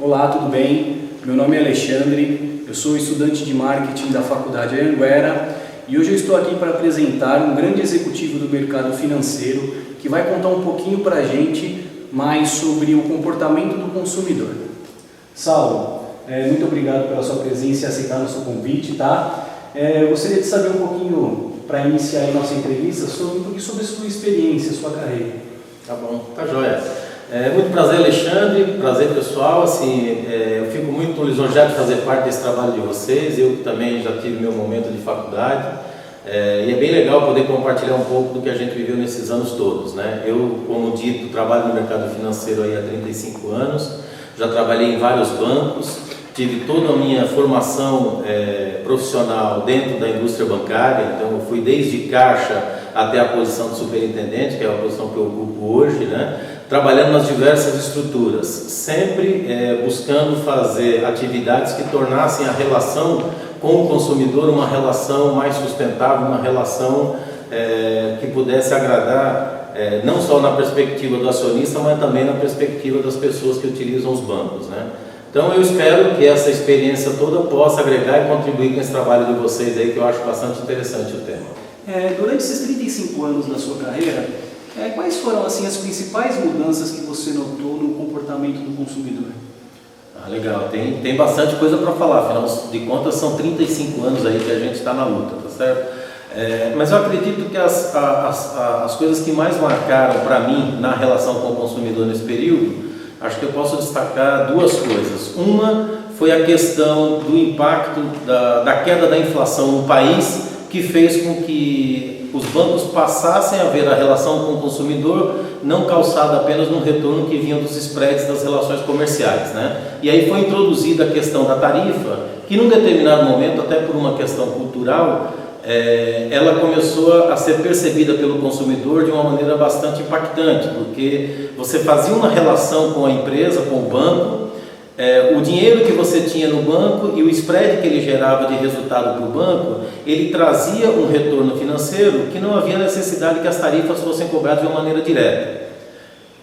Olá, tudo bem? Meu nome é Alexandre, eu sou estudante de marketing da Faculdade Anhanguera e hoje eu estou aqui para apresentar um grande executivo do mercado financeiro que vai contar um pouquinho para a gente mais sobre o comportamento do consumidor. Saulo, muito obrigado pela sua presença e aceitar nosso convite, tá? Eu gostaria de saber um pouquinho, para iniciar a nossa entrevista, sobre a sua experiência, a sua carreira. Tá bom, tá joia. Muito prazer, Alexandre, prazer pessoal, eu fico muito lisonjeado de fazer parte desse trabalho de vocês, eu também já tive meu momento de faculdade, e é bem legal poder compartilhar um pouco do que a gente viveu nesses anos todos, né? Eu, como dito, trabalho no mercado financeiro aí há 35 anos, já trabalhei em vários bancos, tive toda a minha formação profissional dentro da indústria bancária, então eu fui desde caixa até a posição de superintendente, que é a posição que eu ocupo hoje, né? Trabalhando nas diversas estruturas, sempre buscando fazer atividades que tornassem a relação com o consumidor uma relação mais sustentável, uma relação que pudesse agradar não só na perspectiva do acionista, mas também na perspectiva das pessoas que utilizam os bancos, né? Então eu espero que essa experiência toda possa agregar e contribuir com esse trabalho de vocês aí, que eu acho bastante interessante o tema. Durante esses 35 anos da sua carreira, quais foram assim, as principais mudanças que você notou no comportamento do consumidor? Legal, tem bastante coisa para falar, afinal de contas são 35 anos aí que a gente está na luta, tá certo? Mas eu acredito que as coisas que mais marcaram para mim na relação com o consumidor nesse período, acho que eu posso destacar duas coisas. Uma foi a questão do impacto da queda da inflação no país, que fez com que os bancos passassem a ver a relação com o consumidor não calçada apenas no retorno que vinha dos spreads das relações comerciais, né? E aí foi introduzida a questão da tarifa, que num determinado momento, até por uma questão cultural, ela começou a ser percebida pelo consumidor de uma maneira bastante impactante, porque você fazia uma relação com a empresa, com o banco, o dinheiro que você tinha no banco e o spread que ele gerava de resultado para o banco, ele trazia um retorno financeiro que não havia necessidade que as tarifas fossem cobradas de uma maneira direta.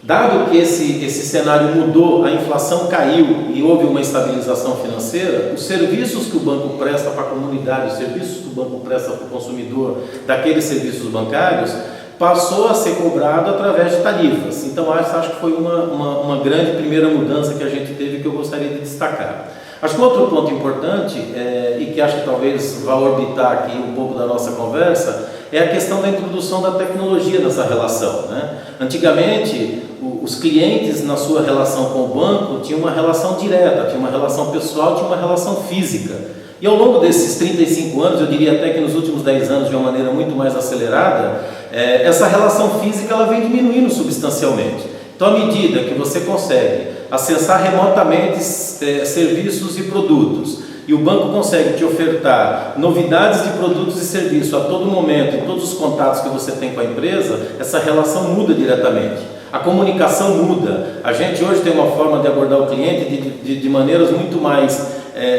Dado que esse cenário mudou, a inflação caiu e houve uma estabilização financeira, os serviços que o banco presta para a comunidade, os serviços que o banco presta para o consumidor daqueles serviços bancários, passou a ser cobrado através de tarifas. Então acho que foi uma grande primeira mudança que a gente teve, que eu gostaria de destacar. Acho que outro ponto importante, e que acho que talvez vá orbitar aqui um pouco da nossa conversa, é a questão da introdução da tecnologia nessa relação, né? Antigamente, os clientes na sua relação com o banco tinham uma relação direta, tinha uma relação pessoal, tinha uma relação física. E ao longo desses 35 anos, eu diria até que nos últimos 10 anos de uma maneira muito mais acelerada, essa relação física ela vem diminuindo substancialmente. Então, à medida que você consegue acessar remotamente serviços e produtos, e o banco consegue te ofertar novidades de produtos e serviços a todo momento, em todos os contatos que você tem com a empresa, essa relação muda diretamente. A comunicação muda. A gente hoje tem uma forma de abordar o cliente de maneiras muito mais,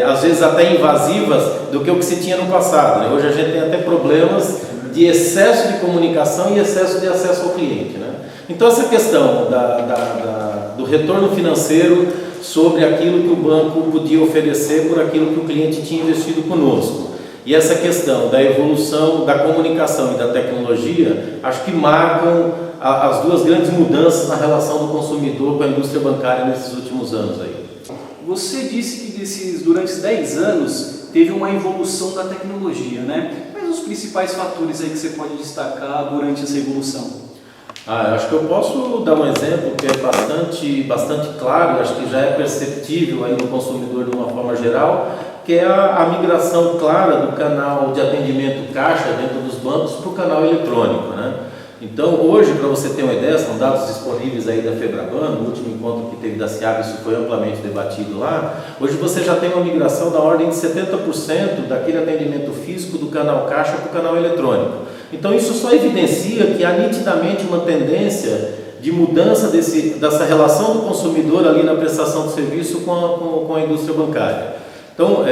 às vezes até invasivas, do que o que se tinha no passado, né? Hoje a gente tem até problemas de excesso de comunicação e excesso de acesso ao cliente, né? Então essa questão do retorno financeiro sobre aquilo que o banco podia oferecer por aquilo que o cliente tinha investido conosco, e essa questão da evolução da comunicação e da tecnologia, acho que marcam as duas grandes mudanças na relação do consumidor com a indústria bancária nesses últimos anos aí. Você disse que durante 10 anos teve uma evolução da tecnologia, né? Quais os principais fatores aí que você pode destacar durante essa evolução? Eu acho que eu posso dar um exemplo que é bastante claro, acho que já é perceptível aí no consumidor de uma forma geral, que é a migração clara do canal de atendimento caixa dentro dos bancos para o canal eletrônico, né? Então, hoje, para você ter uma ideia, são dados disponíveis aí da Febraban, no último encontro que teve da SEAB, isso foi amplamente debatido lá. Hoje você já tem uma migração da ordem de 70% daquele atendimento físico do canal caixa para o canal eletrônico. Então, isso só evidencia que há nitidamente uma tendência de mudança dessa relação do consumidor ali na prestação de serviço com a indústria bancária. Então,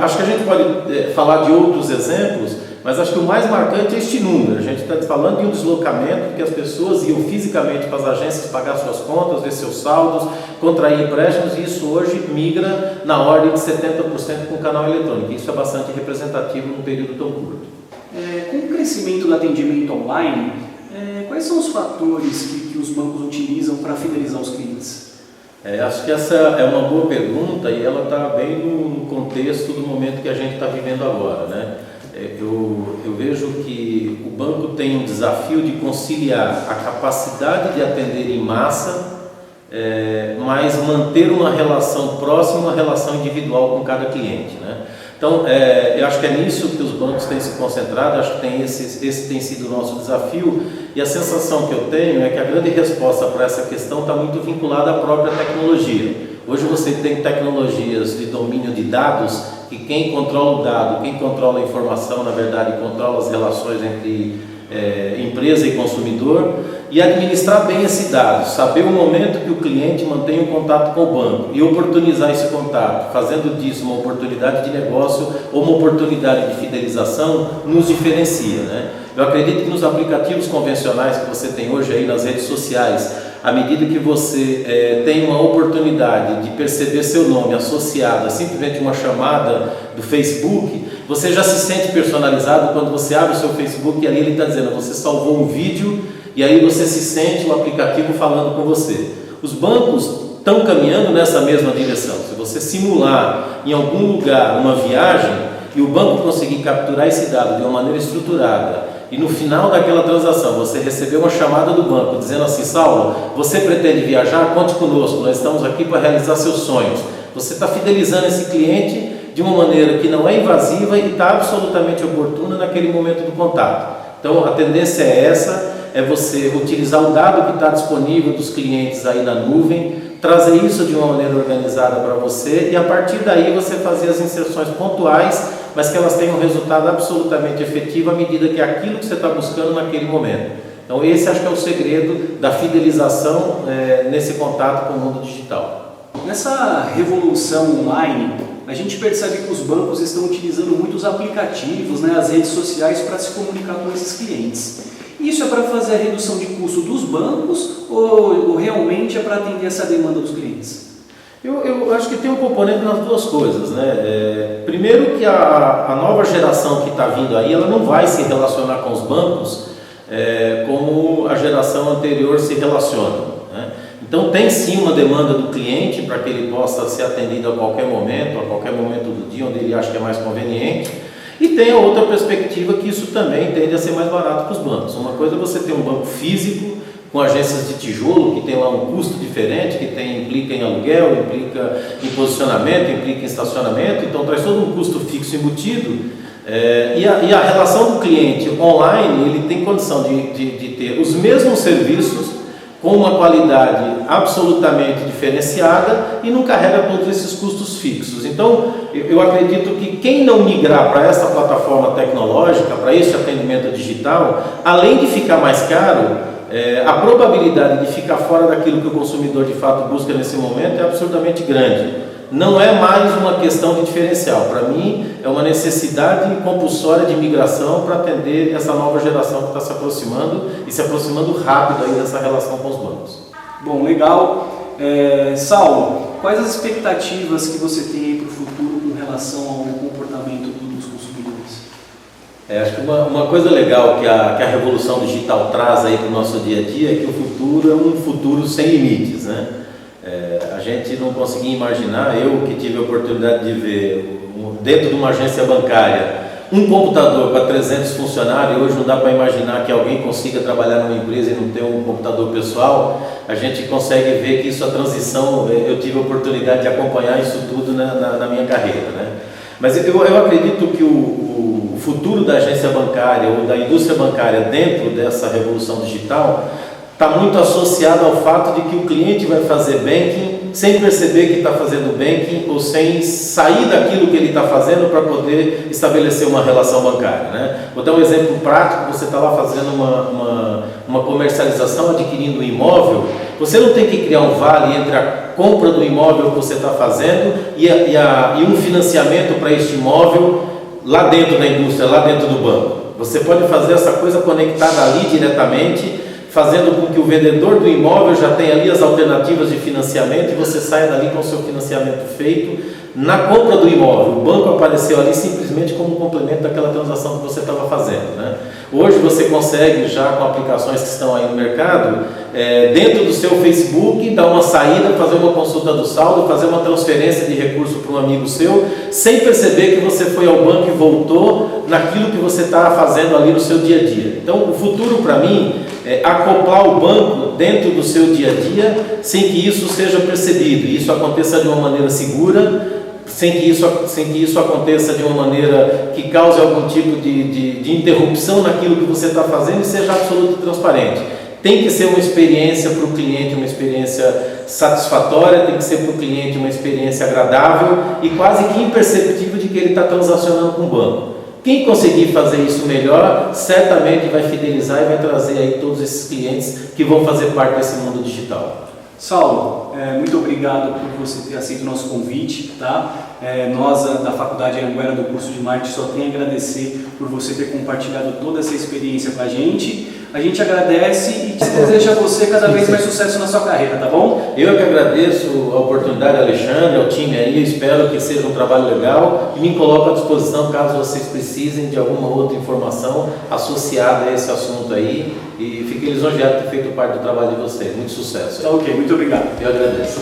acho que a gente pode falar de outros exemplos, Mas acho que o mais marcante é este número. A gente está falando de um deslocamento que as pessoas iam fisicamente para as agências pagar suas contas, ver seus saldos, contrair empréstimos, e isso hoje migra na ordem de 70% com o canal eletrônico. Isso é bastante representativo num período tão curto. Com o crescimento do atendimento online, quais são os fatores que os bancos utilizam para fidelizar os clientes? Acho que essa é uma boa pergunta e ela está bem no contexto do momento que a gente está vivendo agora, né? Eu vejo que o banco tem um desafio de conciliar a capacidade de atender em massa, mas manter uma relação próxima, uma relação individual com cada cliente, né? Então, eu acho que é nisso que os bancos têm se concentrado, acho que esse tem sido o nosso desafio, e a sensação que eu tenho é que a grande resposta para essa questão está muito vinculada à própria tecnologia. Hoje você tem tecnologias de domínio de dados, que quem controla o dado, quem controla a informação, na verdade, controla as relações entre empresa e consumidor, e administrar bem esse dado, saber o momento que o cliente mantém um contato com o banco e oportunizar esse contato, fazendo disso uma oportunidade de negócio ou uma oportunidade de fidelização, nos diferencia, né? Eu acredito que nos aplicativos convencionais que você tem hoje aí nas redes sociais, à medida que você tem uma oportunidade de perceber seu nome associado a simplesmente uma chamada do Facebook, você já se sente personalizado quando você abre o seu Facebook e ali ele está dizendo, você salvou um vídeo, e aí você se sente o aplicativo falando com você. Os bancos estão caminhando nessa mesma direção. Se você simular em algum lugar uma viagem e o banco conseguir capturar esse dado de uma maneira estruturada, e no final daquela transação você receber uma chamada do banco dizendo assim, Saulo, você pretende viajar? Conte conosco, nós estamos aqui para realizar seus sonhos. Você está fidelizando esse cliente de uma maneira que não é invasiva e está absolutamente oportuna naquele momento do contato. Então a tendência é essa, é você utilizar o dado que está disponível dos clientes aí na nuvem, trazer isso de uma maneira organizada para você e a partir daí você fazer as inserções pontuais, mas que elas tenham um resultado absolutamente efetivo à medida que é aquilo que você está buscando naquele momento. Então esse acho que é o segredo da fidelização nesse contato com o mundo digital. Nessa revolução online, a gente percebe que os bancos estão utilizando muitos aplicativos, né, as redes sociais para se comunicar com esses clientes. Isso é para fazer a redução de custo dos bancos ou realmente é para atender essa demanda dos clientes? Eu acho que tem um componente nas duas coisas, né? Primeiro que a nova geração que está vindo aí, ela não vai se relacionar com os bancos como a geração anterior se relaciona, né? Então tem sim uma demanda do cliente para que ele possa ser atendido a qualquer momento do dia onde ele acha que é mais conveniente. E tem a outra perspectiva que isso também tende a ser mais barato para os bancos. Uma coisa é você ter um banco físico com agências de tijolo que tem lá um custo diferente, que implica em aluguel, implica em posicionamento, implica em estacionamento, então traz todo um custo fixo embutido. E a relação do cliente online, ele tem condição de ter os mesmos serviços com uma qualidade absolutamente diferenciada e não carrega todos esses custos fixos. Então, eu acredito que quem não migrar para essa plataforma tecnológica, para esse atendimento digital, além de ficar mais caro, a probabilidade de ficar fora daquilo que o consumidor de fato busca nesse momento é absurdamente grande. Não é mais uma questão de diferencial. Para mim, é uma necessidade compulsória de migração para atender essa nova geração que está se aproximando e se aproximando rápido aí dessa relação com os bancos. Bom, legal. Saulo, quais as expectativas que você tem para o futuro com relação ao comportamento dos consumidores? Acho que uma coisa legal que a revolução digital traz aí para o nosso dia a dia é que o futuro é um futuro sem limites, né? A gente não conseguia imaginar, eu que tive a oportunidade de ver dentro de uma agência bancária um computador para 300 funcionários, hoje não dá para imaginar que alguém consiga trabalhar numa empresa e não ter um computador pessoal. A gente consegue ver que isso, a transição, eu tive a oportunidade de acompanhar isso tudo na minha carreira, né? Mas eu acredito que o futuro da agência bancária ou da indústria bancária dentro dessa revolução digital está muito associado ao fato de que o cliente vai fazer banking sem perceber que está fazendo banking ou sem sair daquilo que ele está fazendo para poder estabelecer uma relação bancária, né? Vou dar um exemplo prático. Você está lá fazendo uma comercialização, adquirindo um imóvel, você não tem que criar um vale entre a compra do imóvel que você está fazendo e um financiamento para este imóvel lá dentro da indústria, lá dentro do banco. Você pode fazer essa coisa conectada ali diretamente, fazendo com que o vendedor do imóvel já tenha ali as alternativas de financiamento e você saia dali com o seu financiamento feito na compra do imóvel. O banco apareceu ali simplesmente como um complemento daquela transação que você estava fazendo, né? Hoje você consegue, já com aplicações que estão aí no mercado, dentro do seu Facebook, dar uma saída, fazer uma consulta do saldo, fazer uma transferência de recurso para um amigo seu, sem perceber que você foi ao banco e voltou naquilo que você está fazendo ali no seu dia a dia. Então, o futuro para mim é acoplar o banco dentro do seu dia a dia, sem que isso seja percebido, e isso aconteça de uma maneira segura, sem que isso aconteça de uma maneira que cause algum tipo de interrupção naquilo que você está fazendo e seja absolutamente transparente. Tem que ser uma experiência para o cliente, uma experiência satisfatória, tem que ser para o cliente uma experiência agradável e quase que imperceptível de que ele está transacionando com o banco. Quem conseguir fazer isso melhor, certamente vai fidelizar e vai trazer aí todos esses clientes que vão fazer parte desse mundo digital. Saulo, muito obrigado por você ter aceito o nosso convite, tá? Nós da Faculdade Anhanguera do curso de Marketing só tem a agradecer por você ter compartilhado toda essa experiência com a gente. A gente agradece e deseja a você cada vez mais sucesso na sua carreira, tá bom? Eu que agradeço a oportunidade, Alexandre, ao time aí, espero que seja um trabalho legal e me coloco à disposição caso vocês precisem de alguma outra informação associada a esse assunto aí, e fiquei lisonjeado de ter feito parte do trabalho de vocês. Muito sucesso. Tá ok, muito obrigado. Eu agradeço.